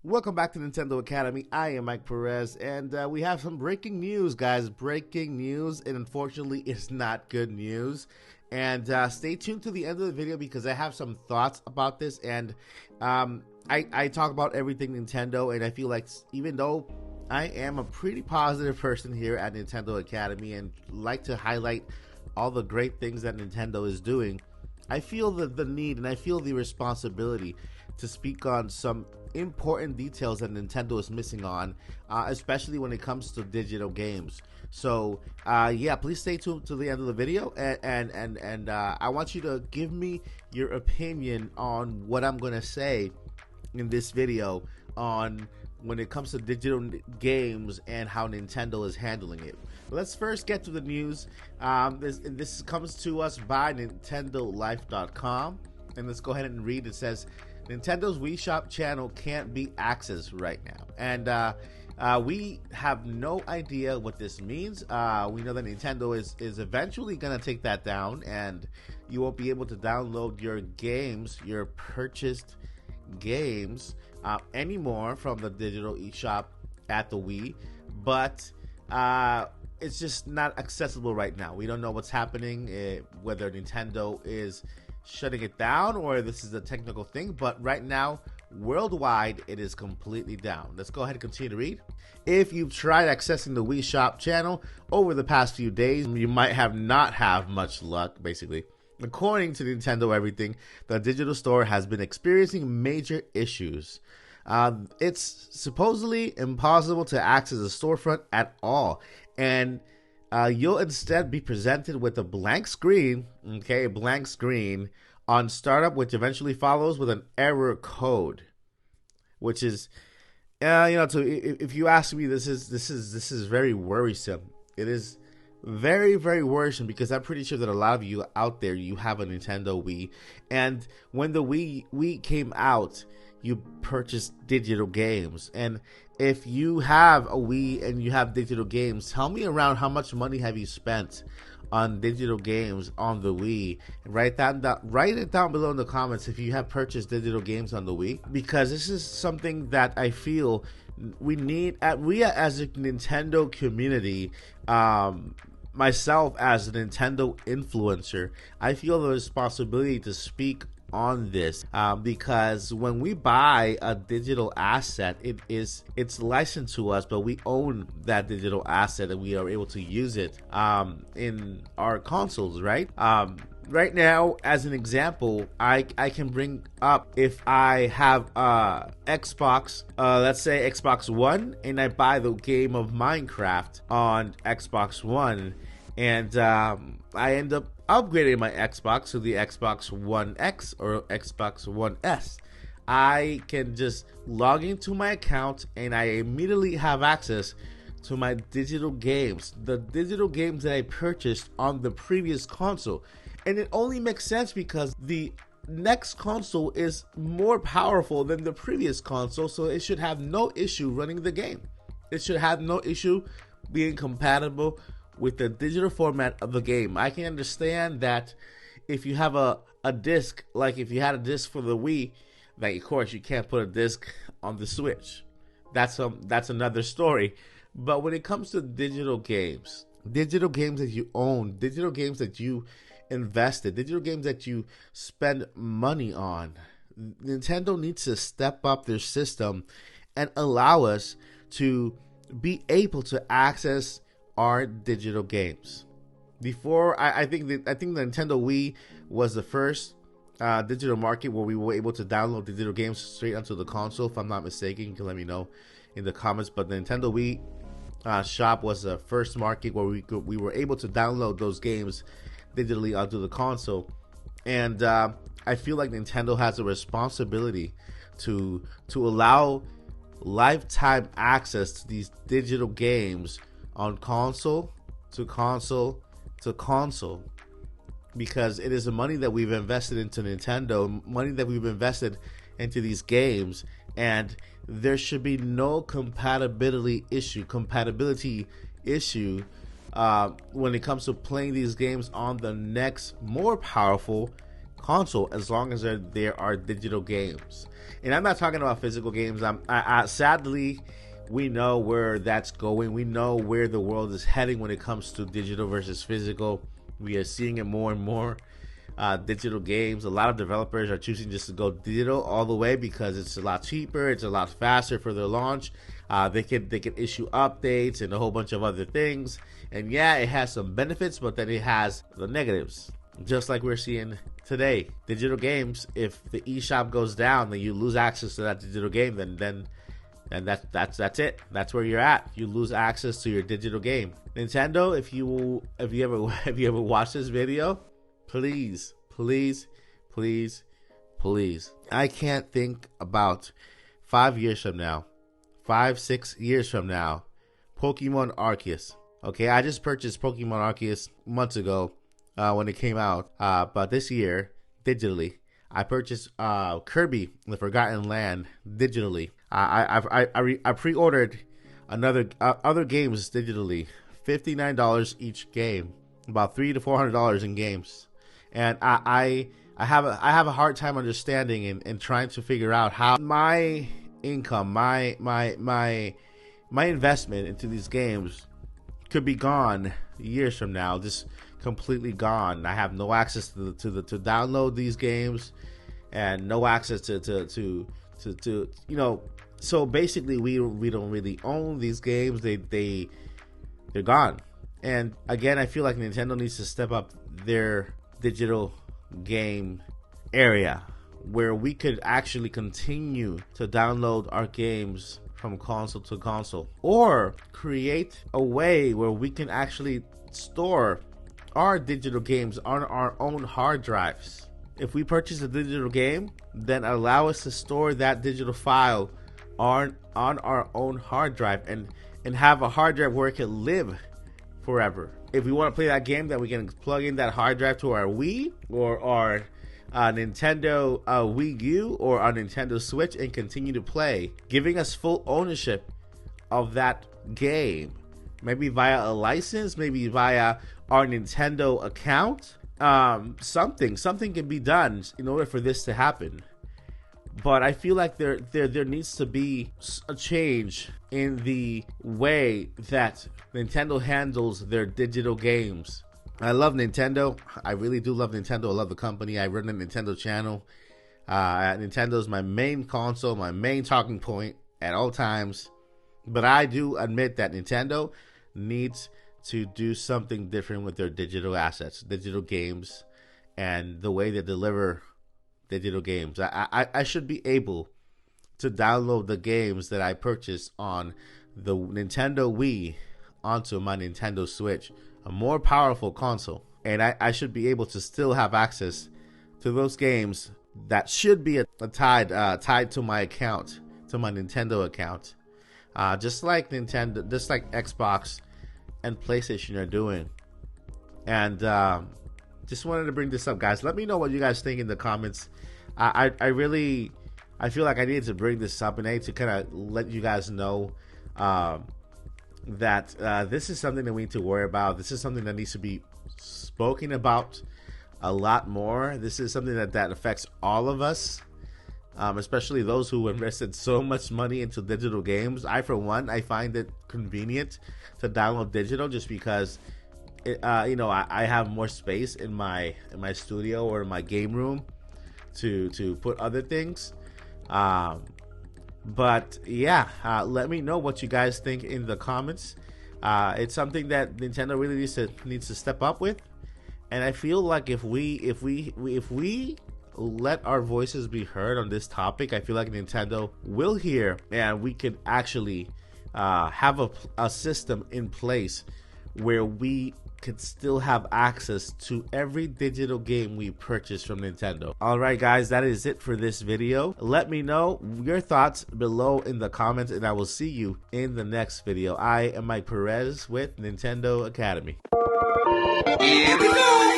Welcome back to Nintendo Academy. I am Mike Perez, and we have some breaking news, guys. Breaking news, and unfortunately, it's not good news. And stay tuned to the end of the video because I have some thoughts about this. And I talk about everything Nintendo, and I feel like even though I am a pretty positive person here at Nintendo Academy and like to highlight all the great things that Nintendo is doing, I feel the need and I feel the responsibility to speak on some important details that Nintendo is missing on, especially when it comes to digital games. So yeah, please stay tuned to the end of the video, and I want you to give me your opinion on what I'm gonna say in this video on when it comes to digital games and how Nintendo is handling it. Let's first get to the news. This comes to us by NintendoLife.com, and let's go ahead and read. It says, Nintendo's Wii Shop channel can't be accessed right now. And we have no idea what this means. We know that Nintendo is eventually going to take that down, and you won't be able to download your games, your purchased games, anymore from the digital eShop at the Wii. But it's just not accessible right now. We don't know what's happening, whether Nintendo is shutting it down or this is a technical thing, but right now worldwide it is completely down. Let's go ahead and continue to read. If you've tried accessing the Wii Shop channel over the past few days, you might not have much luck. Basically, according to Nintendo Everything, the digital store has been experiencing major issues. It's supposedly impossible to access the storefront at all, and you'll instead be presented with a blank screen, okay, a blank screen on startup, which eventually follows with an error code, which is, so if you ask me, this is very worrisome. It is very, very worrisome because I'm pretty sure that a lot of you out there, you have a Nintendo Wii, and when the Wii came out, you purchased digital games. And if you have a Wii and you have digital games, tell me around how much money have you spent on digital games on the Wii. Write it down below in the comments if you have purchased digital games on the Wii, because this is something that I feel we need as a Nintendo community. Myself as a Nintendo influencer, I feel the responsibility to speak on this, because when we buy a digital asset, it's licensed to us, but we own that digital asset and we are able to use it in our consoles, right? Right now, as an example, I can bring up, if I have Xbox, let's say Xbox One, and I buy the game of Minecraft on Xbox One, and I end up upgrading my Xbox to the Xbox One X or Xbox One S. I can just log into my account and I immediately have access to my digital games, the digital games that I purchased on the previous console. And it only makes sense because the next console is more powerful than the previous console, so it should have no issue running the game. It should have no issue being compatible with the digital format of the game. I can understand that if you have a disc, like if you had a disc for the Wii, like of course you can't put a disc on the Switch. That's another story. But when it comes to digital games that you own, digital games that you invested, digital games that you spend money on, Nintendo needs to step up their system and allow us to be able to access our digital games. Before, I think the Nintendo Wii was the first digital market where we were able to download digital games straight onto the console. If I'm not mistaken, you can let me know in the comments. But the Nintendo Wii shop was the first market where we were able to download those games digitally onto the console. And I feel like Nintendo has a responsibility to allow lifetime access to these digital games on console to console to console, because it is the money that we've invested into Nintendo, money that we've invested into these games, and there should be no compatibility issue when it comes to playing these games on the next more powerful console as long as there are digital games. And I'm not talking about physical games. Sadly, we know where that's going. We know where the world is heading when it comes to digital versus physical. We are seeing it more and more. Digital games. A lot of developers are choosing just to go digital all the way because it's a lot cheaper. It's a lot faster for their launch. They can issue updates and a whole bunch of other things. And yeah, it has some benefits, but then it has the negatives. Just like we're seeing today, digital games. If the eShop goes down, then you lose access to that digital game. Then that's it. That's where you're at. You lose access to your digital game. Nintendo, if you ever watch this video, please, I can't think about 5 years from now, 6 years from now, Pokemon Arceus. Okay, I just purchased Pokemon Arceus months ago when it came out, but this year, digitally, I purchased Kirby: The Forgotten Land digitally. I pre-ordered other games digitally, $59 each game, about $300 to $400 in games. And I have a hard time understanding and trying to figure out how my income, my investment into these games could be gone years from now, just completely gone. I have no access to download these games, and no access to you know. So basically, we don't really own these games. They're gone. And again, I feel like Nintendo needs to step up their digital game area where we could actually continue to download our games from console to console, or create a way where we can actually store our digital games on our own hard drives. If we purchase a digital game, then allow us to store that digital file on our own hard drive and have a hard drive where it can live forever. If we want to play that game, then we can plug in that hard drive to our Wii or our Nintendo Wii U or our Nintendo Switch and continue to play, giving us full ownership of that game. Maybe via a license, maybe via our Nintendo account. Something can be done in order for this to happen. But I feel like there needs to be a change in the way that Nintendo handles their digital games. I love Nintendo. I really do love Nintendo. I love the company. I run a Nintendo channel. Nintendo is my main console, my main talking point at all times. But I do admit that Nintendo needs to do something different with their digital assets, digital games, and the way they deliver digital games. I should be able to download the games that I purchased on the Nintendo Wii onto my Nintendo Switch, a more powerful console, and I should be able to still have access to those games that should be tied to my account, to my Nintendo account, just like Xbox and PlayStation are doing. And just wanted to bring this up, guys. Let me know what you guys think in the comments. I feel like I needed to bring this up, and I need to kind of let you guys know that this is something that we need to worry about. This is something that needs to be spoken about a lot more. This is something that affects all of us, especially those who invested so much money into digital games. For one, I find it convenient to download digital just because I have more space in my studio or in my game room to put other things. But yeah, let me know what you guys think in the comments. It's something that Nintendo really needs to step up with, and I feel like if we let our voices be heard on this topic, I feel like Nintendo will hear, and we could actually have a system in place where we could still have access to every digital game we purchase from Nintendo. Alright guys, that is it for this video. Let me know your thoughts below in the comments, and I will see you in the next video. I am Mike Perez with Nintendo Academy. Here we go!